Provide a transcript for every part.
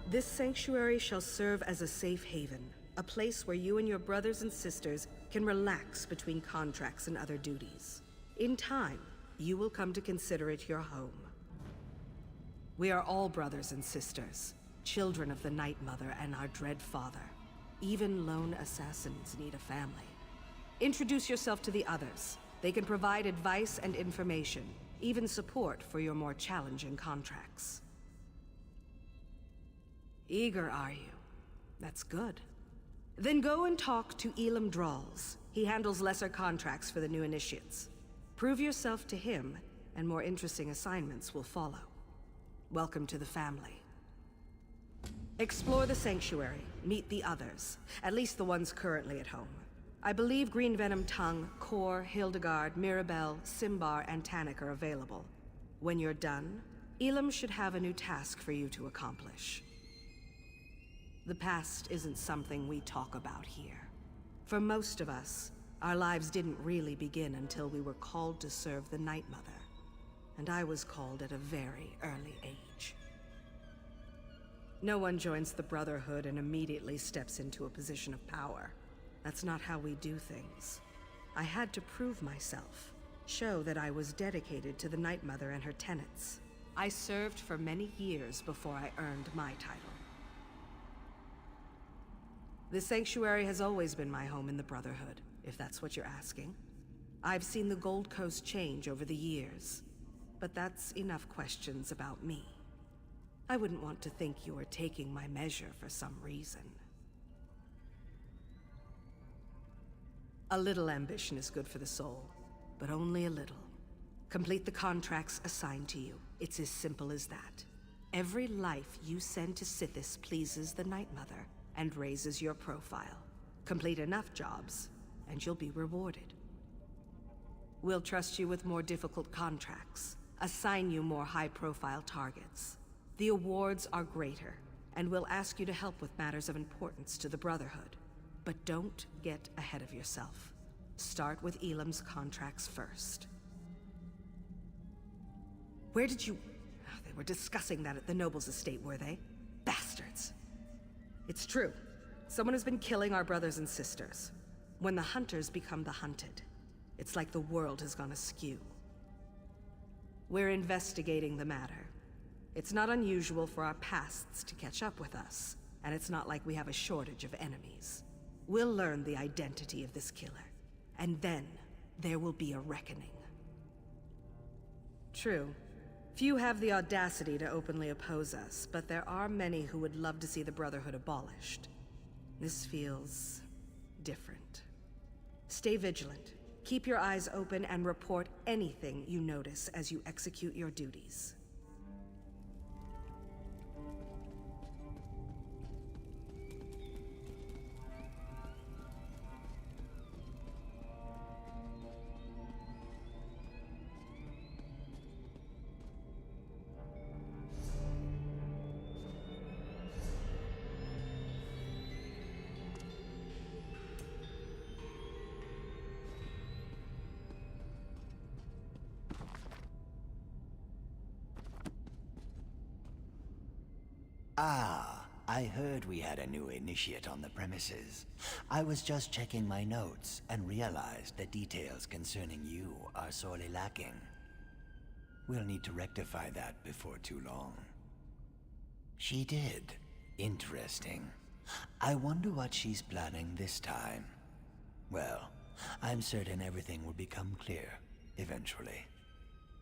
This sanctuary shall serve as a safe haven, a place where you and your brothers and sisters can relax between contracts and other duties. In time, you will come to consider it your home. We are all brothers and sisters, children of the Night Mother and our dread father. Even lone assassins need a family. Introduce yourself to the others. They can provide advice and information, even support for your more challenging contracts. Eager, are you? That's good. Then go and talk to Elam Drawls. He handles lesser contracts for the new initiates. Prove yourself to him, and more interesting assignments will follow. Welcome to the family. Explore the sanctuary, meet the others, at least the ones currently at home. I believe Green Venom Tongue, Kor, Hildegard, Mirabelle, Simbar, and Tannic are available. When you're done, Elam should have a new task for you to accomplish. The past isn't something we talk about here. For most of us, our lives didn't really begin until we were called to serve the Night Mother. And I was called at a very early age. No one joins the Brotherhood and immediately steps into a position of power. That's not how we do things. I had to prove myself, show that I was dedicated to the Night Mother and her tenets. I served for many years before I earned my title. The sanctuary has always been my home in the Brotherhood, if that's what you're asking. I've seen the Gold Coast change over the years, but that's enough questions about me. I wouldn't want to think you were taking my measure for some reason. A little ambition is good for the soul, but only a little. Complete the contracts assigned to you. It's as simple as that. Every life you send to Sithis pleases the Night Mother and raises your profile. Complete enough jobs, and you'll be rewarded. We'll trust you with more difficult contracts, assign you more high-profile targets. The awards are greater, and we'll ask you to help with matters of importance to the Brotherhood. But don't get ahead of yourself. Start with Elam's contracts first. Where did you... Oh, they were discussing that at the Noble's estate, were they? Bastards. It's true. Someone has been killing our brothers and sisters. When the hunters become the hunted, it's like the world has gone askew. We're investigating the matter. It's not unusual for our pasts to catch up with us, and it's not like we have a shortage of enemies. We'll learn the identity of this killer, and then there will be a reckoning. True. Few have the audacity to openly oppose us, but there are many who would love to see the Brotherhood abolished. This feels different. Stay vigilant. Keep your eyes open and report anything you notice as you execute your duties. Ah, I heard we had a new initiate on the premises. I was just checking my notes and realized that details concerning you are sorely lacking. We'll need to rectify that before too long. She did. Interesting. I wonder what she's planning this time. Well, I'm certain everything will become clear, eventually.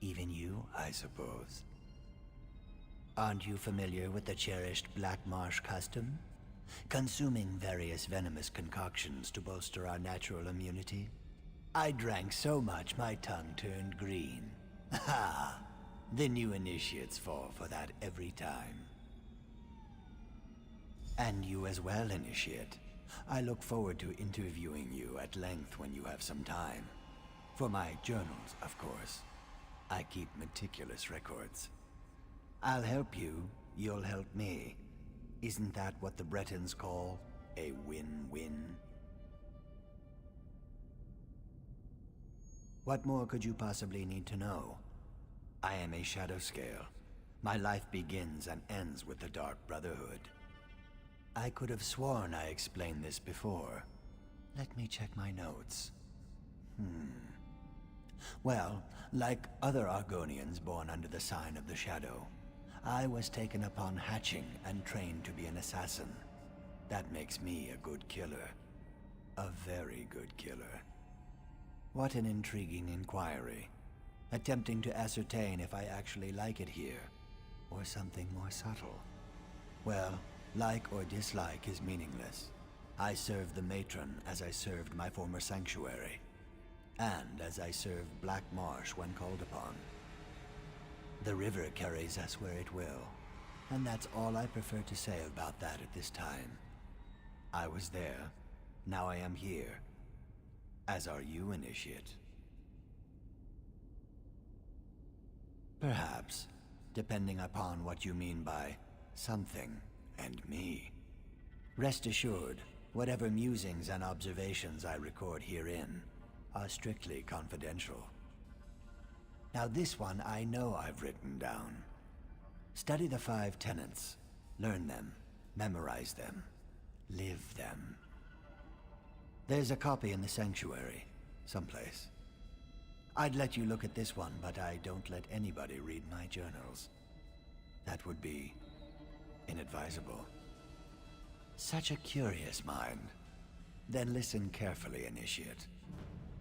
Even you, I suppose. Aren't you familiar with the cherished Black Marsh custom? Consuming various venomous concoctions to bolster our natural immunity? I drank so much my tongue turned green. Ha! The new initiates fall for that every time. And you as well, Initiate. I look forward to interviewing you at length when you have some time. For my journals, of course. I keep meticulous records. I'll help you, you'll help me. Isn't that what the Bretons call a win-win? What more could you possibly need to know? I am a shadow scale. My life begins and ends with the Dark Brotherhood. I could have sworn I explained this before. Let me check my notes. Well, like other Argonians born under the sign of the Shadow, I was taken upon hatching and trained to be an assassin. That makes me a good killer. A very good killer. What an intriguing inquiry. Attempting to ascertain if I actually like it here, or something more subtle. Well, like or dislike is meaningless. I serve the Matron as I served my former sanctuary, and as I serve Black Marsh when called upon. The river carries us where it will, and that's all I prefer to say about that at this time. I was there, now I am here. As are you, Initiate. Perhaps, depending upon what you mean by something and me. Rest assured, whatever musings and observations I record herein are strictly confidential. Now this one I know I've written down. Study the 5 tenets, learn them, memorize them, live them. There's a copy in the sanctuary, someplace. I'd let you look at this one, but I don't let anybody read my journals. That would be inadvisable. Such a curious mind. Then listen carefully, Initiate.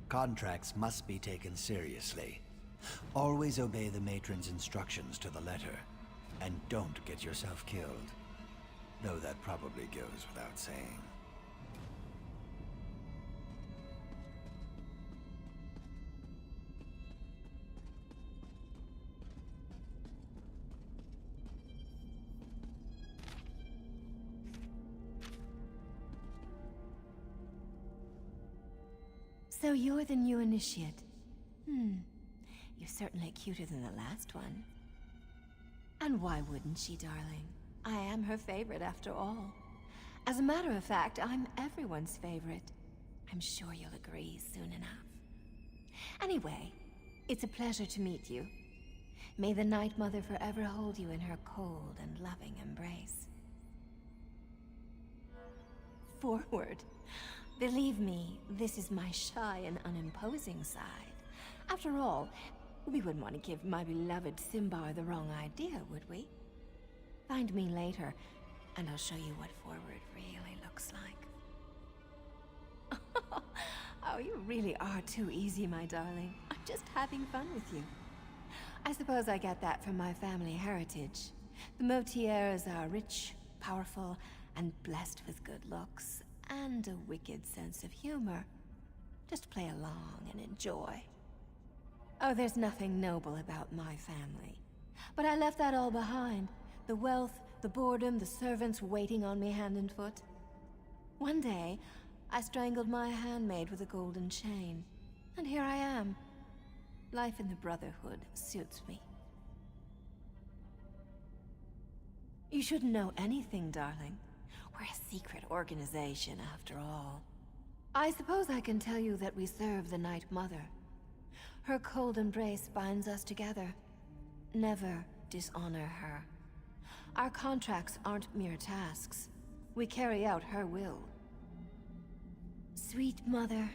Contracts must be taken seriously. Always obey the Matron's instructions to the letter, and don't get yourself killed. Though that probably goes without saying. So you're the new initiate. You're certainly cuter than the last one. And why wouldn't she, darling? I am her favorite after all. As a matter of fact, I'm everyone's favorite. I'm sure you'll agree soon enough. Anyway, it's a pleasure to meet you. May the Night Mother forever hold you in her cold and loving embrace. Forward. Believe me, this is my shy and unimposing side. After all, we wouldn't want to give my beloved Simbar the wrong idea, would we? Find me later, and I'll show you what forward really looks like. Oh, you really are too easy, my darling. I'm just having fun with you. I suppose I get that from my family heritage. The Motiers are rich, powerful, and blessed with good looks, and a wicked sense of humor. Just play along and enjoy. Oh, there's nothing noble about my family. But I left that all behind. The wealth, the boredom, the servants waiting on me hand and foot. One day, I strangled my handmaid with a golden chain. And here I am. Life in the Brotherhood suits me. You shouldn't know anything, darling. We're a secret organization, after all. I suppose I can tell you that we serve the Night Mother. Her cold embrace binds us together. Never dishonor her. Our contracts aren't mere tasks. We carry out her will. Sweet mother,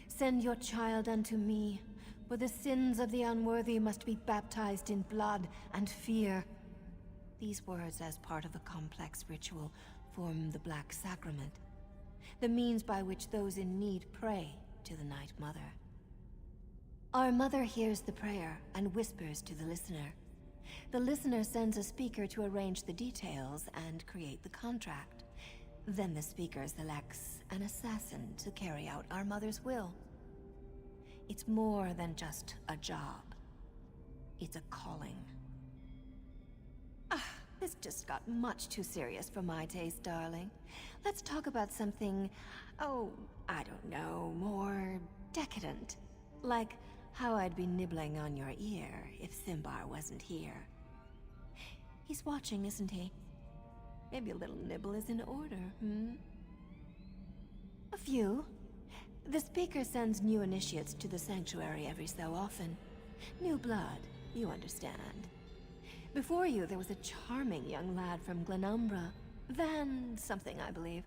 send your child unto me, for the sins of the unworthy must be baptized in blood and fear. These words, as part of a complex ritual, form the Black Sacrament, the means by which those in need pray to the Night Mother. Our mother hears the prayer and whispers to the listener. The listener sends a speaker to arrange the details and create the contract. Then the speaker selects an assassin to carry out our mother's will. It's more than just a job. It's a calling. This just got much too serious for my taste, darling. Let's talk about something, oh, I don't know, more decadent. Like how I'd be nibbling on your ear if Simbar wasn't here. He's watching, isn't he? Maybe a little nibble is in order, A few. The speaker sends new initiates to the sanctuary every so often. New blood, you understand. Before you, there was a charming young lad from Glenumbra. Van something, I believe.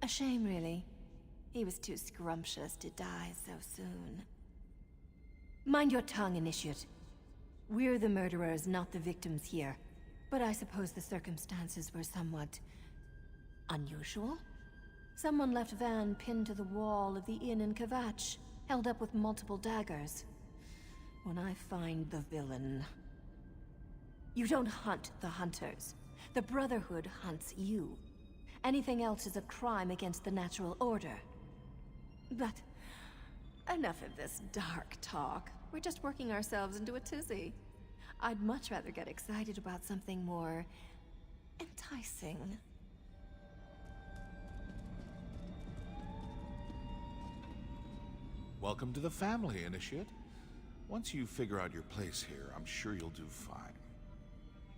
A shame, really. He was too scrumptious to die so soon. Mind your tongue, Initiate. We're the murderers, not the victims here. But I suppose the circumstances were somewhat... unusual? Someone left Van pinned to the wall of the inn in Kvatch, held up with multiple daggers. When I find the villain... You don't hunt the hunters. The Brotherhood hunts you. Anything else is a crime against the natural order. But... enough of this dark talk. We're just working ourselves into a tizzy. I'd much rather get excited about something more... enticing. Welcome to the family, Initiate. Once you figure out your place here, I'm sure you'll do fine.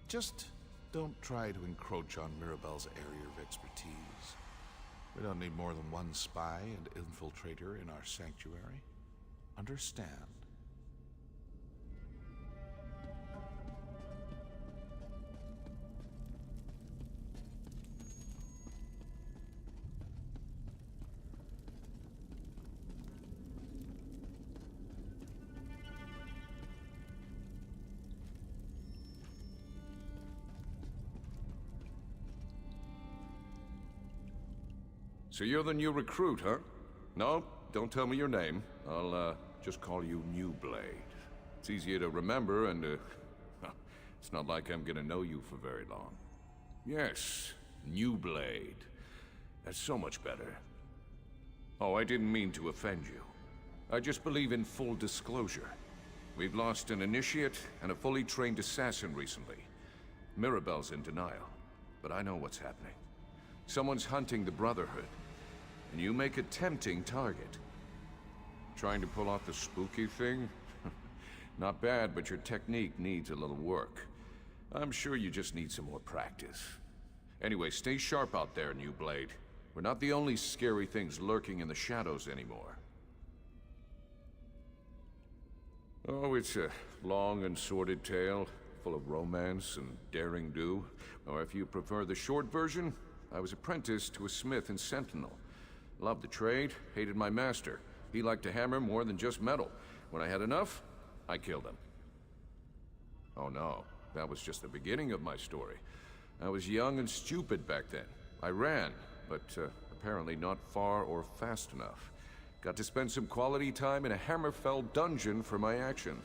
Just don't try to encroach on Mirabelle's area of expertise. We don't need more than one spy and infiltrator in our sanctuary. Understand? So you're the new recruit, huh? No, don't tell me your name. I'll, just call you New Blade. It's easier to remember and, it's not like I'm gonna know you for very long. Yes, New Blade. That's so much better. Oh, I didn't mean to offend you. I just believe in full disclosure. We've lost an initiate and a fully trained assassin recently. Mirabelle's in denial, but I know what's happening. Someone's hunting the Brotherhood, and you make a tempting target. Trying to pull off the spooky thing? Not bad, but your technique needs a little work. I'm sure you just need some more practice. Anyway, stay sharp out there, New Blade. We're not the only scary things lurking in the shadows anymore. Oh, it's a long and sordid tale, full of romance and daring do. Or if you prefer the short version, I was apprenticed to a smith in Sentinel. Loved the trade, hated my master. He liked to hammer more than just metal. When I had enough, I killed him. Oh no, that was just the beginning of my story. I was young and stupid back then. I ran, but apparently not far or fast enough. Got to spend some quality time in a Hammerfell dungeon for my actions.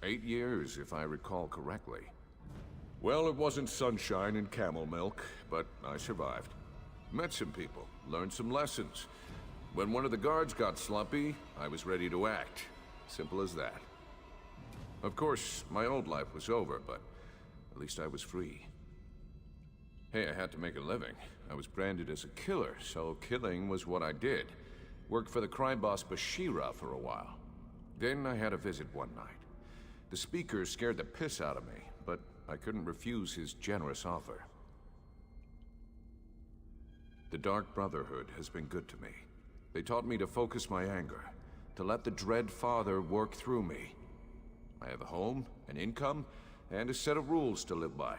8 years, if I recall correctly. Well, it wasn't sunshine and camel milk, but I survived. Met some people, learned some lessons. When one of the guards got slumpy, I was ready to act. Simple as that. Of course, my old life was over, but at least I was free. Hey, I had to make a living. I was branded as a killer, so killing was what I did. Worked for the crime boss Bashira for a while. Then I had a visit one night. The speaker scared the piss out of me, but I couldn't refuse his generous offer. The Dark Brotherhood has been good to me. They taught me to focus my anger, to let the Dread Father work through me. I have a home, an income, and a set of rules to live by.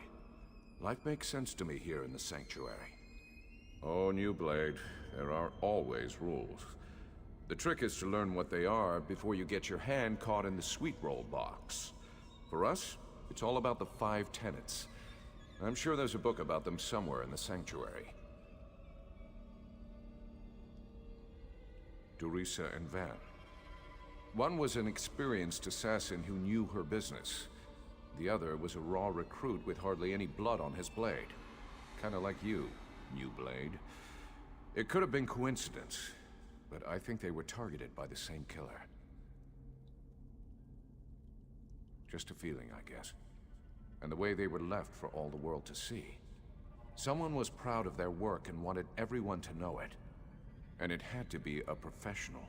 Life makes sense to me here in the Sanctuary. Oh, New Blade, there are always rules. The trick is to learn what they are before you get your hand caught in the sweet roll box. For us, it's all about the 5 tenets. I'm sure there's a book about them somewhere in the Sanctuary. Dorisa and Van. One was an experienced assassin who knew her business. The other was a raw recruit with hardly any blood on his blade. Kinda like you, New Blade. It could have been coincidence, but I think they were targeted by the same killer. Just a feeling, I guess. And the way they were left for all the world to see. Someone was proud of their work and wanted everyone to know it. And it had to be a professional.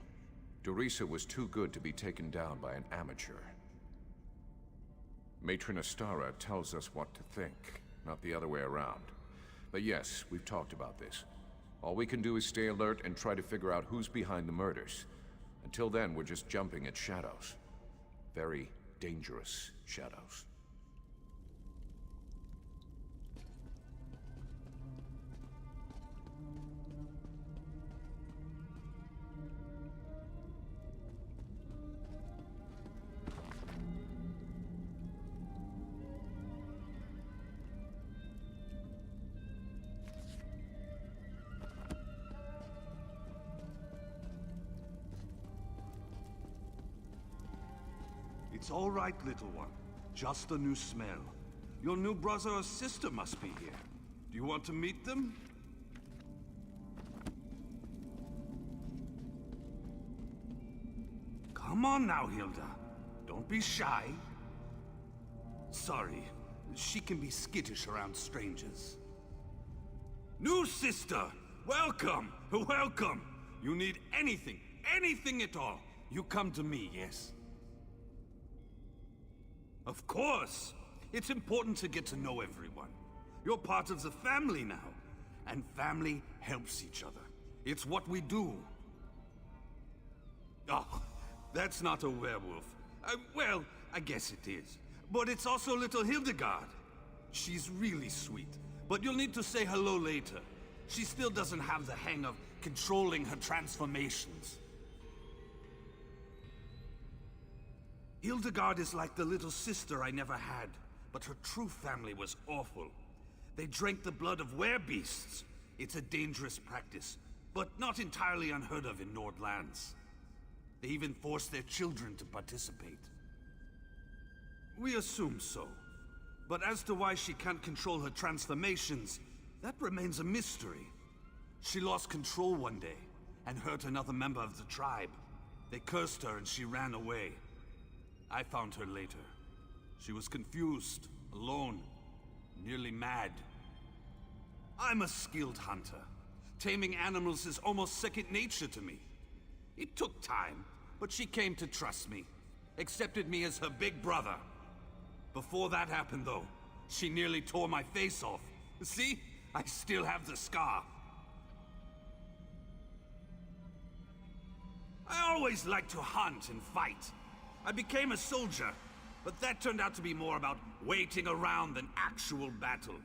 Dorisa was too good to be taken down by an amateur. Matron Astara tells us what to think, not the other way around. But yes, we've talked about this. All we can do is stay alert and try to figure out who's behind the murders. Until then, we're just jumping at shadows. Very dangerous, Shadows. It's all right, little one. Just a new smell. Your new brother or sister must be here. Do you want to meet them? Come on now, Hilda. Don't be shy. Sorry, she can be skittish around strangers. New sister! Welcome! Welcome! You need anything at all, you come to me, yes? Of course! It's important to get to know everyone. You're part of the family now, and family helps each other. It's what we do. Oh, that's not a werewolf. Well, I guess it is. But it's also little Hildegard. She's really sweet, but you'll need to say hello later. She still doesn't have the hang of controlling her transformations. Hildegard is like the little sister I never had, but her true family was awful. They drank the blood of werebeasts. It's a dangerous practice, but not entirely unheard of in Nordlands. They even forced their children to participate. We assume so. But as to why she can't control her transformations, that remains a mystery. She lost control one day, and hurt another member of the tribe. They cursed her and she ran away. I found her later. She was confused, alone, nearly mad. I'm a skilled hunter. Taming animals is almost second nature to me. It took time, but she came to trust me. Accepted me as her big brother. Before that happened, though, she nearly tore my face off. See? I still have the scar. I always liked to hunt and fight. I became a soldier, but that turned out to be more about waiting around than actual battle.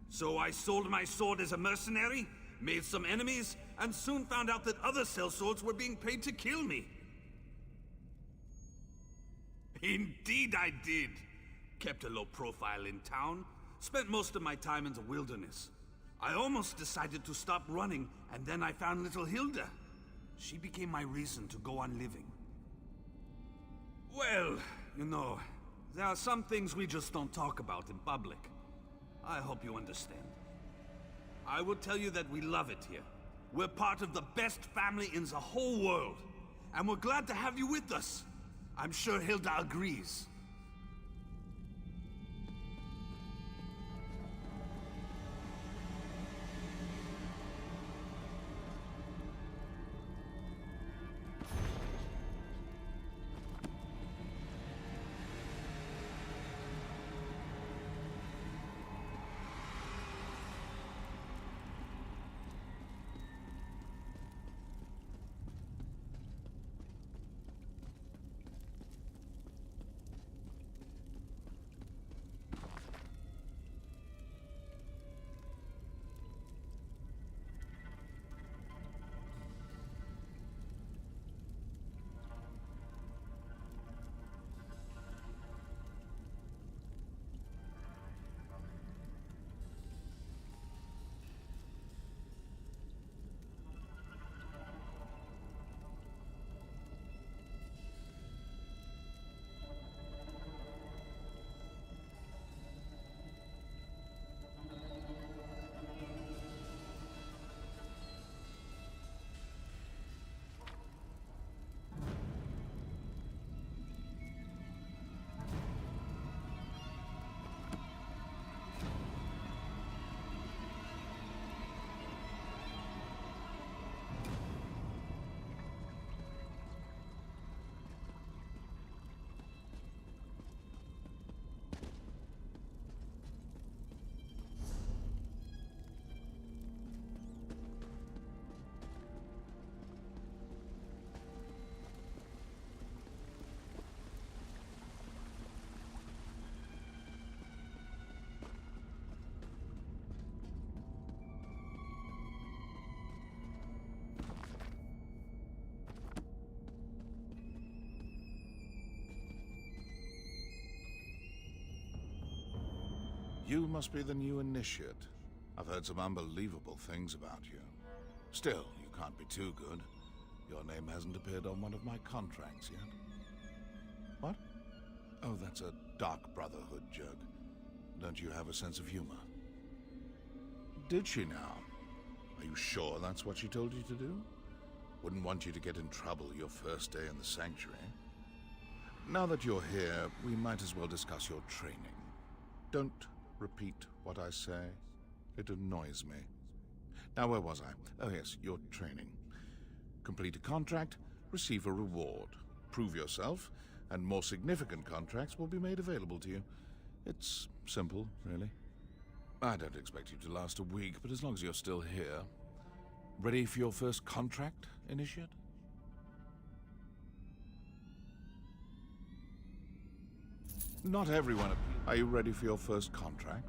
So I sold my sword as a mercenary, made some enemies, and soon found out that other sellswords were being paid to kill me. Indeed I did. Kept a low profile in town, spent most of my time in the wilderness. I almost decided to stop running, and then I found little Hilda. She became my reason to go on living. Well, you know, there are some things we just don't talk about in public. I hope you understand. I will tell you that we love it here. We're part of the best family in the whole world. And we're glad to have you with us. I'm sure Hilda agrees. You must be the new initiate. I've heard some unbelievable things about you. Still, you can't be too good. Your name hasn't appeared on one of my contracts yet. What? Oh, that's a dark Brotherhood joke. Don't you have a sense of humor? Did she now? Are you sure that's what she told you to do? Wouldn't want you to get in trouble your first day in the sanctuary. Now that you're here, we might as well discuss your training. Don't repeat what I say. It annoys me. Now, where was I? Oh yes, your training. Complete a contract, receive a reward. Prove yourself, and more significant contracts will be made available to you. It's simple, really. I don't expect you to last a week, but as long as you're still here. Ready for your first contract, Initiate? Not everyone. Are you ready for your first contract?